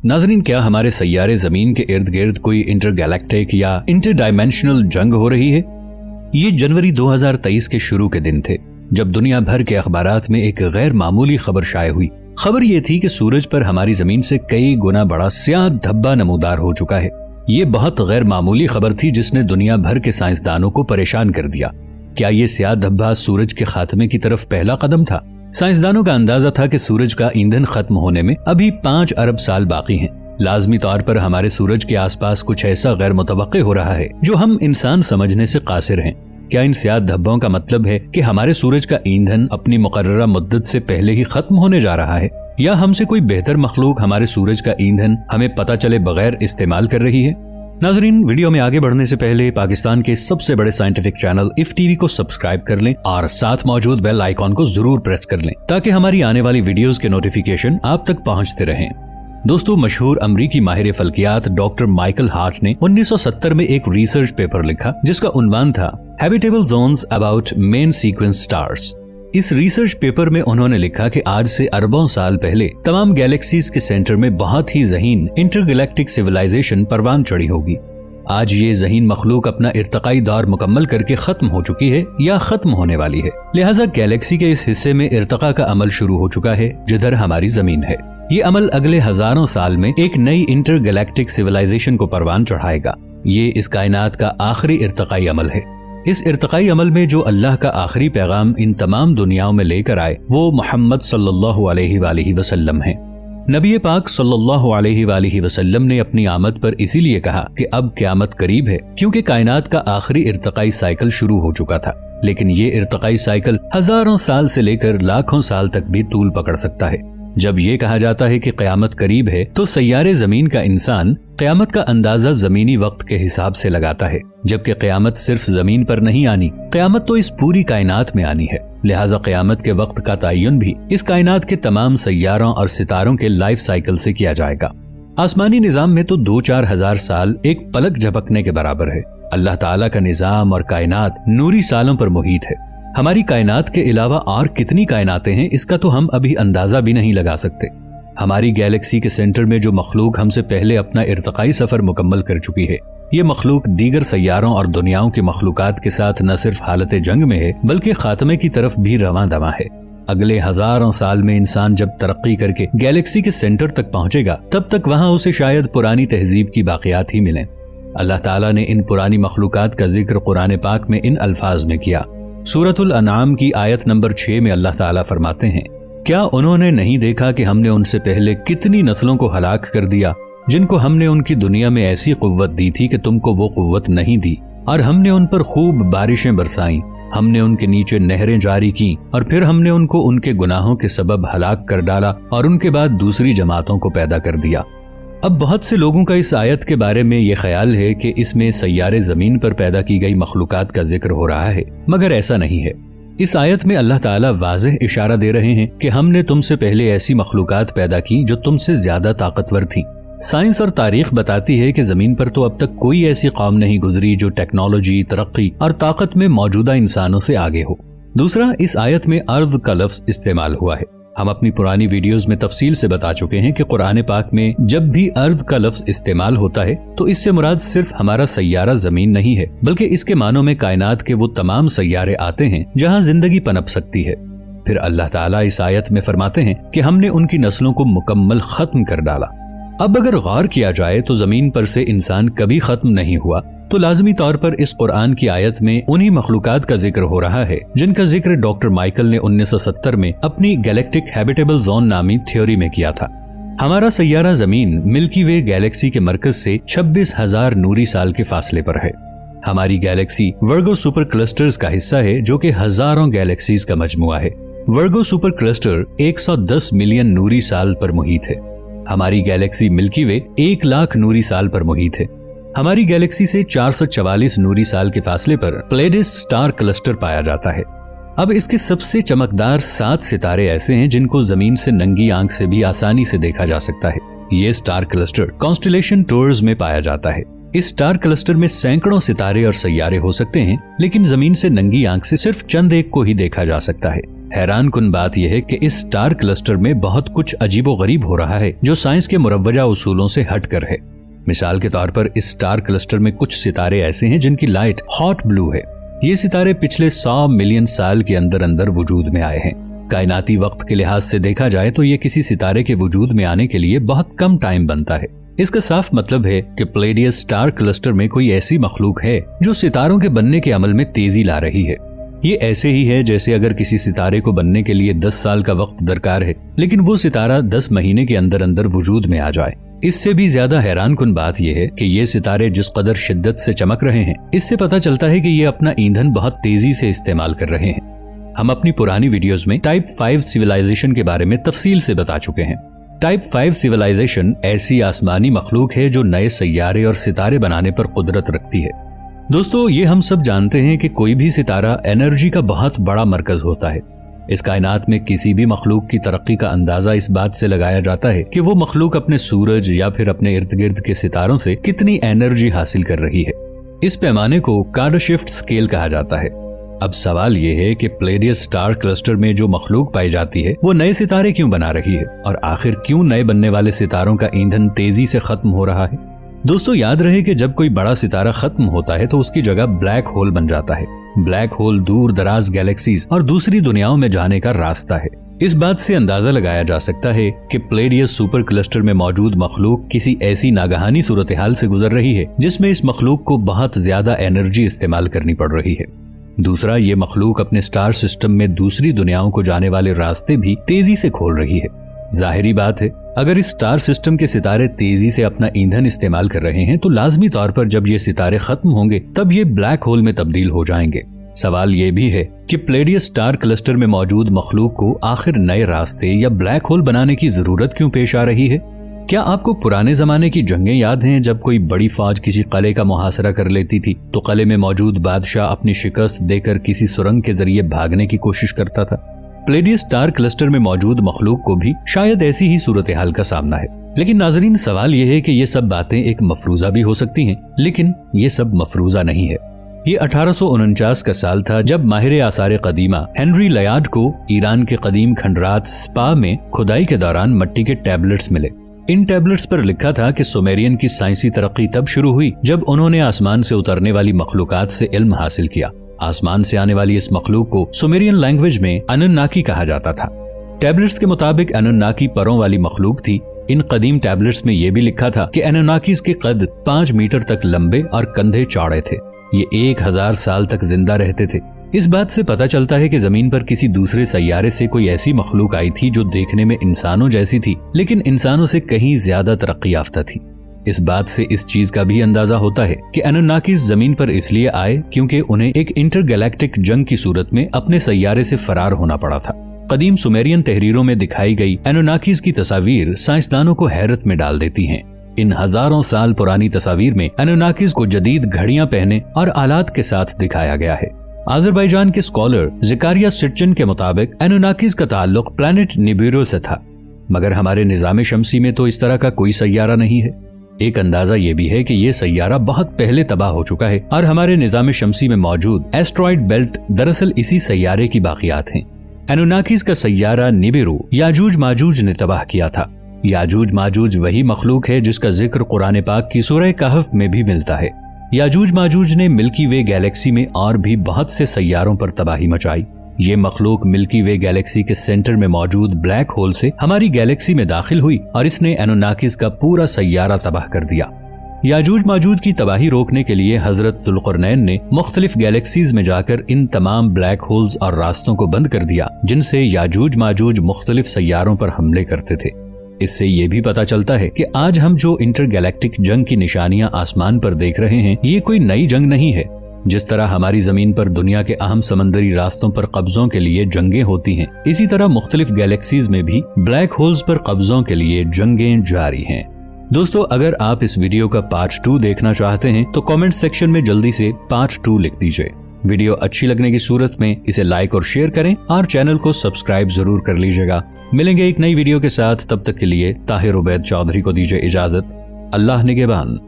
नाज़रीन, क्या हमारे सैयारे ज़मीन के इर्द गिर्द कोई इंटरगैलेक्टिक या इंटरडायमेंशनल जंग हो रही है? ये जनवरी 2023 के शुरू के दिन थे जब दुनिया भर के अखबारात में एक गैर मामूली खबर शाये हुई। खबर ये थी कि सूरज पर हमारी जमीन से कई गुना बड़ा स्याह धब्बा नमूदार हो चुका है। ये बहुत गैर मामूली खबर थी जिसने दुनिया भर के साइंसदानों को परेशान कर दिया। क्या ये स्याह धब्बा सूरज के खात्मे की तरफ पहला कदम था? साइंसदानों का अंदाजा था कि सूरज का ईंधन खत्म होने में अभी 5 अरब साल बाकी हैं। लाजमी तौर पर हमारे सूरज के आसपास कुछ ऐसा गैर मुतवक्के हो रहा है जो हम इंसान समझने से कासिर हैं। क्या इन स्याह धब्बों का मतलब है कि हमारे सूरज का ईंधन अपनी मुकर्ररा मुद्दत से पहले ही खत्म होने जा रहा है, या हमसे कोई बेहतर मखलूक हमारे सूरज का ईंधन हमें पता चले बगैर इस्तेमाल कर रही है? नाज़रीन, वीडियो में आगे बढ़ने से पहले पाकिस्तान के सबसे बड़े साइंटिफिक चैनल इफ टीवी को सब्सक्राइब कर लें और साथ मौजूद बेल आइकॉन को जरूर प्रेस कर लें ताकि हमारी आने वाली वीडियोस के नोटिफिकेशन आप तक पहुंचते रहें। दोस्तों, मशहूर अमरीकी माहिर फल्कियात डॉक्टर माइकल हार्ट ने 1970 में एक रिसर्च पेपर लिखा जिसका उन्वान था habitable zones about main sequence stars. इस रिसर्च पेपर में उन्होंने लिखा कि आज से अरबों साल पहले तमाम गैलेक्सीज के सेंटर में बहुत ही ज़हीन इंटरगैलेक्टिक सिविलाइजेशन परवान चढ़ी होगी। आज ये ज़हीन मखलूक अपना इर्तकाई दौर मुकम्मल करके खत्म हो चुकी है या खत्म होने वाली है। लिहाजा गैलेक्सी के इस हिस्से में इर्तका का अमल शुरू हो चुका है जिधर हमारी जमीन है। ये अमल अगले हजारों साल में एक नई इंटरगैलेक्टिक सिविलाइजेशन को परवान चढ़ाएगा। ये इस कायनात का आखिरी इर्तकाई अमल है। इस इर्तकाई अमल में जो अल्लाह का आखिरी पैगाम इन तमाम दुनियाओं में लेकर आए वो मोहम्मद सल्लल्लाहु अलैहि वसल्लम है। नबी पाक सल्लल्लाहु अलैहि वसल्लम ने अपनी आमद पर इसीलिए कहा कि अब क़यामत करीब है, क्योंकि कायनात का आखिरी इर्तकाई साइकिल शुरू हो चुका था। लेकिन ये इर्तकाई साइकिल हजारों साल से लेकर लाखों साल तक भी तूल पकड़ सकता है। जब ये कहा जाता है कि क़यामत करीब है तो सैयारे जमीन का इंसान क़यामत का अंदाजा जमीनी वक्त के हिसाब से लगाता है, जबकि क़यामत सिर्फ जमीन पर नहीं आनी, क़यामत तो इस पूरी कायनात में आनी है। लिहाजा क़यामत के वक्त का तयन भी इस कायनात के तमाम सैयारों और सितारों के लाइफ साइकिल से किया जाएगा। आसमानी निज़ाम में तो 2-4 हजार साल एक पलक झपकने के बराबर है। अल्लाह ताला का निज़ाम और कायनात नूरी सालों पर मुहित है। हमारी कायनात के अलावा और कितनी कायनातें हैं इसका तो हम अभी अंदाजा भी नहीं लगा सकते। हमारी गैलेक्सी के सेंटर में जो मखलूक हमसे पहले अपना इर्तकाई सफर मुकम्मल कर चुकी है, ये मखलूक दीगर सैयारों और दुनियाओं के मखलूकात के साथ न सिर्फ हालत जंग में है बल्कि खात्मे की तरफ भी रवां दवा है। अगले हजारों साल में इंसान जब तरक्की करके गैलेक्सी के सेंटर तक पहुंचेगा तब तक वहां उसे शायद पुरानी तहजीब की बाकियात ही मिलें। अल्लाह ताला ने इन पुरानी मखलूकात का जिक्र कुरान पाक में इन अल्फाज में किया। सूरतुल अनाम की आयत नंबर 6 में अल्लाह ताला फरमाते हैं, क्या उन्होंने नहीं देखा कि हमने उनसे पहले कितनी नस्लों को हलाक कर दिया जिनको हमने उनकी दुनिया में ऐसी कुव्वत दी थी कि तुमको वो कुव्वत नहीं दी, और हमने उन पर खूब बारिशें बरसाई, हमने उनके नीचे नहरें जारी की और फिर हमने उनको उनके गुनाहों के सबब हलाक कर डाला और उनके बाद दूसरी जमातों को पैदा कर दिया। अब बहुत से लोगों का इस आयत के बारे में ये ख्याल है कि इसमें सैयारे जमीन पर पैदा की गई मखलूकात का जिक्र हो रहा है, मगर ऐसा नहीं है। इस आयत में अल्लाह ताला वाज़ेह इशारा दे रहे हैं कि हमने तुमसे पहले ऐसी मखलूकात पैदा की जो तुमसे ज्यादा ताकतवर थी। साइंस और तारीख बताती है कि जमीन पर तो अब तक कोई ऐसी कौम नहीं गुजरी जो टेक्नोलॉजी, तरक्की और ताकत में मौजूदा इंसानों से आगे हो। दूसरा, इस आयत में अर्द का लफ्ज इस्तेमाल हुआ है। हम अपनी पुरानी वीडियोस में तफसील से बता चुके हैं कि कुरान पाक में जब भी अर्द का लफ्ज इस्तेमाल होता है तो इससे मुराद सिर्फ हमारा सैयारा जमीन नहीं है, बल्कि इसके मानों में कायनात के वो तमाम सैयारे आते हैं जहां जिंदगी पनप सकती है। फिर अल्लाह ताला इस आयत में फरमाते हैं कि हमने उनकी नस्लों को मुकम्मल खत्म कर डाला। अब अगर गौर किया जाए तो जमीन पर से इंसान कभी खत्म नहीं हुआ, तो लाजमी तौर पर इस कुरान की आयत में उन्हीं मखलूकात का जिक्र हो रहा है जिनका जिक्र डॉक्टर माइकल ने 1970 में अपनी गैलेक्टिक हैबिटेबल जोन नामी थ्योरी में किया था। हमारा सैयारा जमीन मिल्की वे गैलेक्सी के मरकज से 26,000 नूरी साल के फासले पर है। हमारी गैलेक्सी वर्गो सुपर क्लस्टर्स का हिस्सा है जो कि हजारों गैलेक्सीज का मजमुआ है। वर्गो सुपर क्लस्टर 110 मिलियन नूरी साल पर मुहित है। हमारी गैलेक्सी मिल्की वे 1 लाख नूरी साल पर मुहित है। हमारी गैलेक्सी से 444 नूरी साल के फासले पर प्लेडिस स्टार क्लस्टर पाया जाता है। अब इसके सबसे चमकदार 7 सितारे ऐसे हैं जिनको जमीन से नंगी आंख से भी आसानी से देखा जा सकता है। ये स्टार क्लस्टर कॉन्स्टेलेशन टूर्स में पाया जाता है। इस स्टार क्लस्टर में सैकड़ों सितारे और सैयारे हो सकते हैं, लेकिन जमीन से नंगी आंख से सिर्फ चंद एक को ही देखा जा सकता है। हैरान कुन बात यह है कि इस स्टार क्लस्टर में बहुत कुछ अजीबोगरीब हो रहा है जो साइंस के मुरव्वजा उसूलों से हटकर है। मिसाल के तौर पर इस स्टार क्लस्टर में कुछ सितारे ऐसे हैं जिनकी लाइट हॉट ब्लू है। ये सितारे पिछले 100 मिलियन साल के अंदर अंदर वजूद में आए हैं। कायनाती वक्त के लिहाज से देखा जाए तो ये किसी सितारे के वजूद में आने के लिए बहुत कम टाइम बनता है। इसका साफ मतलब है कि प्लेडियस स्टार क्लस्टर में कोई ऐसी मखलूक है जो सितारों के बनने के अमल में तेजी ला रही है। ये ऐसे ही है जैसे अगर किसी सितारे को बनने के लिए 10 साल का वक्त दरकार है, लेकिन वो सितारा 10 महीने के अंदर अंदर वजूद में आ जाए। इससे भी ज्यादा हैरान कुन बात यह है कि ये सितारे जिस कदर शिद्दत से चमक रहे हैं, इससे पता चलता है कि ये अपना ईंधन बहुत तेजी से इस्तेमाल कर रहे हैं। हम अपनी पुरानी वीडियोस में टाइप 5 सिविलाइजेशन के बारे में तफसील से बता चुके हैं। टाइप 5 सिविलाइजेशन ऐसी आसमानी मखलूक है जो नए सैयारे और सितारे बनाने पर कुदरत रखती है। दोस्तों, ये हम सब जानते हैं कि कोई भी सितारा एनर्जी का बहुत बड़ा मरकज होता है। इस कायनात में किसी भी मखलूक की तरक्की का अंदाजा इस बात से लगाया जाता है कि वो मखलूक अपने सूरज या फिर अपने इर्द गिर्द के सितारों से कितनी एनर्जी हासिल कर रही है। इस पैमाने को कार्डाशिफ्ट स्केल कहा जाता है। अब सवाल ये है कि प्लेडियस स्टार क्लस्टर में जो मखलूक पाई जाती है वो नए सितारे क्यों बना रही है, और आखिर क्यों नए बनने वाले सितारों का ईंधन तेजी से खत्म हो रहा है। दोस्तों, याद रहे कि जब कोई बड़ा सितारा खत्म होता है तो उसकी जगह ब्लैक होल बन जाता है। ब्लैक होल दूर दराज गैलेक्सीज और दूसरी दुनियाओं में जाने का रास्ता है। इस बात से अंदाजा लगाया जा सकता है कि प्लेडियस सुपर क्लस्टर में मौजूद मखलूक किसी ऐसी नागहानी सूरत हाल से गुजर रही है जिसमें इस मखलूक को बहुत ज्यादा एनर्जी इस्तेमाल करनी पड़ रही है। दूसरा, ये मखलूक अपने स्टार सिस्टम में दूसरी दुनियाओं को जाने वाले रास्ते भी तेजी से खोल रही है। जाहिरी बात है, अगर इस स्टार सिस्टम के सितारे तेजी से अपना ईंधन इस्तेमाल कर रहे हैं तो लाजमी तौर पर जब ये सितारे खत्म होंगे तब ये ब्लैक होल में तब्दील हो जाएंगे। सवाल ये भी है कि प्लेडियस स्टार क्लस्टर में मौजूद मखलूक को आखिर नए रास्ते या ब्लैक होल बनाने की जरूरत क्यों पेश आ रही है। क्या आपको पुराने जमाने की जंगें याद हैं जब कोई बड़ी फौज किसी किले का मुहासरा कर लेती थी तो किले में मौजूद बादशाह अपनी शिकस्त देकर किसी सुरंग के जरिए भागने की कोशिश करता था। प्लेडियस स्टार क्लस्टर में मौजूद मखलूक को भी शायद ऐसी ही सूरत हाल का सामना है। लेकिन नाजरीन, सवाल यह है कि ये सब बातें एक मफरूजा भी हो सकती हैं, लेकिन ये सब मफरूजा नहीं है। ये 1849 का साल था जब माहिर आसार कदीमा हेनरी लयार्ड को ईरान के कदीम खंडरात स्पा में खुदाई के दौरान मट्टी के टैबलेट्स मिले। इन टैबलेट्स पर लिखा था कि सुमेरियन की साइंसी तरक्की तब शुरू हुई जब उन्होंने आसमान से उतरने वाली मखलूकात से इल्म हासिल किया। आसमान से आने वाली इस मखलूक को सुमेरियन लैंग्वेज में अनुन्नाकी कहा जाता था। टैबलेट्स के मुताबिक अनुन्नाकी परों वाली मखलूक थी। इन कदीम टैबलेट्स में यह भी लिखा था कि अनुन्नाकीज के कद 5 मीटर तक लंबे और कंधे चौड़े थे। ये 1000 साल तक जिंदा रहते थे। इस बात से पता चलता है कि जमीन पर किसी दूसरे सैयारे से कोई ऐसी मखलूक आई थी जो देखने में इंसानों जैसी थी, लेकिन इंसानों से कहीं ज्यादा तरक्की याफ्ता थी। इस बात से इस चीज का भी अंदाजा होता है कि अनुन्नाकीज जमीन पर इसलिए आए क्योंकि उन्हें एक इंटरगैलेक्टिक जंग की सूरत में अपने सैयारे से फरार होना पड़ा था। कदीम सुमेरियन तहरीरों में दिखाई गई अनुन्नाकीज की तस्वीर साइंसदानों को हैरत में डाल देती हैं। इन हजारों साल पुरानी तस्वीर में अनुन्नाकीज को जदीद घड़ियां पहने और आलात के साथ दिखाया गया है। अजरबैजान के स्कॉलर ज़कारिया सिटचिन के मुताबिक अनुन्नाकीज का ताल्लुक प्लैनेट निबिरू से था, मगर हमारे निजाम शमसी में तो इस तरह का कोई सैयारा नहीं है। एक अंदाजा ये भी है कि ये सैयारा बहुत पहले तबाह हो चुका है और हमारे निजाम शमसी में मौजूद एस्ट्रॉइड बेल्ट दरअसल इसी सैयारे की बाकियात हैं। अनुन्नाकीज का सैयारा निबिरू याजूज माजूज ने तबाह किया था। याजूज माजूज वही मखलूक है जिसका जिक्र कुरान पाक की सूरह कहफ में भी मिलता है। याजूज माजूज ने मिल्की वे गैलेक्सी में और भी बहुत से सैयारों पर तबाही मचाई। ये मखलूक मिल्की वे गैलेक्सी के सेंटर में मौजूद ब्लैक होल से हमारी गैलेक्सी में दाखिल हुई और इसने अनुन्नाकीज का पूरा सैयारा तबाह कर दिया। याजूज माजूज की तबाही रोकने के लिए हजरत जुल्करनैन ने मुख्तलिफ गैलेक्सीज में जाकर इन तमाम ब्लैक होल्स और रास्तों को बंद कर दिया जिनसे याजूज माजूज मुख्तलिफ सैयारों पर हमले करते थे। इससे ये भी पता चलता है कि आज हम जो इंटरगैलेक्टिक जंग की निशानियां आसमान पर देख रहे हैं, ये कोई नई जंग नहीं है। जिस तरह हमारी जमीन पर दुनिया के अहम समंदरी रास्तों पर कब्जों के लिए जंगें होती हैं, इसी तरह मुख्तलिफ गैलेक्सीज में भी ब्लैक होल्स पर कब्जों के लिए जंगें जारी हैं। दोस्तों, अगर आप इस वीडियो का पार्ट 2 देखना चाहते हैं तो कमेंट सेक्शन में जल्दी से पार्ट 2 लिख दीजिए। वीडियो अच्छी लगने की सूरत में इसे लाइक और शेयर करें और चैनल को सब्सक्राइब जरूर कर लीजिएगा। मिलेंगे एक नई वीडियो के साथ, तब तक के लिए ताहिर उबैद चौधरी को दीजिए इजाजत। अल्लाह निगहबान।